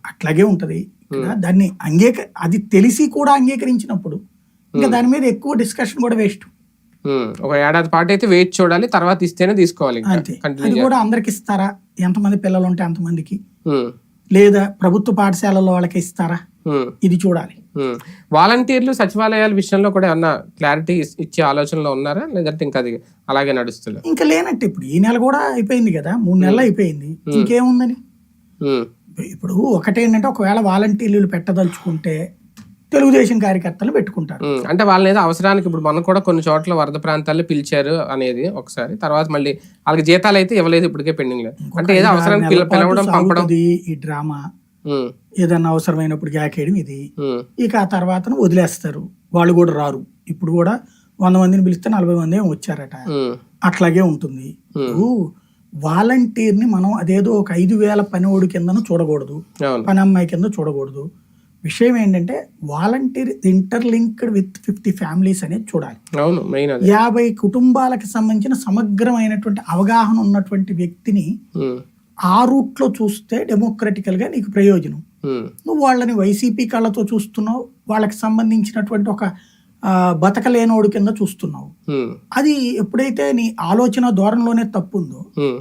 అట్లాగే ఉంటది కదా. దాన్ని అది తెలిసి కూడా అంగీకరించినప్పుడు ఇంకా దాని మీద ఎక్కువ డిస్కషన్ కూడా వేస్ట్. ఒక ఏడాది పాటు అయితే వెయిట్ చూడాలి, తర్వాత ఇస్తేనే తీసుకోవాలి. అంతే. అది కూడా అందరికి ఇస్తారా, ఎంతమంది పిల్లలు ఉంటే అంతమందికి, లేదా ప్రభుత్వ పాఠశాలలో వాళ్ళకి ఇస్తారా, ఇది చూడాలి. వాలంటీర్లు సచివాలయాల విషయంలో కూడా ఏమన్నా క్లారిటీ ఇచ్చే ఆలోచనలో ఉన్నారా, లేదంటే ఇంకా అది అలాగే నడుస్తుంది? ఇంకా లేనట్టు. ఇప్పుడు ఈ నెల కూడా అయిపోయింది కదా, 3 నెలలు అయిపోయింది, ఇంకేముందని. ఇప్పుడు ఒకటేంటంటే ఒకవేళ వాలంటీర్లు పెట్టదలుచుకుంటే తెలుగుదేశం కార్యకర్తలు పెట్టుకుంటారు. అంటే వాళ్ళని ఏదో అవసరానికి, ఇప్పుడు మనకు కూడా కొన్ని చోట్ల వరద ప్రాంతాల్లో పిలిచారు అనేది ఒకసారి, తర్వాత మళ్ళీ వాళ్ళకి జీతాలు అయితే ఇవ్వలేదు, ఇప్పటికే పెండింగ్ లేదు. అంటే ఏదో అవసరానికి పిలవడం పంపడం, ఈ డ్రామా ఏదన్నా అవసరమైనప్పుడు గ్యాకేయడం ఇది. ఇక ఆ తర్వాత వదిలేస్తారు, వాళ్ళు కూడా రారు. ఇప్పుడు కూడా 100 మందిని పిలిస్తే 40 మంది ఏమో వచ్చారట, అట్లాగే ఉంటుంది. వాలంటీర్ ని మనం అదేదో ఒక 5,000 పనివాడు కిందను చూడకూడదు, పని అమ్మాయి కింద చూడకూడదు. విషయం ఏంటంటే వాలంటీర్ ఇంటర్లింక్డ్ విత్ 50 ఫ్యామిలీస్ అనేది చూడాలి. 50 కుటుంబాలకు సంబంధించిన సమగ్రమైనటువంటి అవగాహన ఉన్నటువంటి వ్యక్తిని ఆ రూట్ లో చూస్తే డెమోక్రటికల్ గా నీకు ప్రయోజనం. నువ్వు వాళ్ళని వైసీపీ కళ్ళతో చూస్తున్నావు, వాళ్ళకి సంబంధించినటువంటి ఒక బతకలేనోడు కింద చూస్తున్నావు. అది ఎప్పుడైతే నీ ఆలోచన ధోరణిలోనే తప్పు ఉందో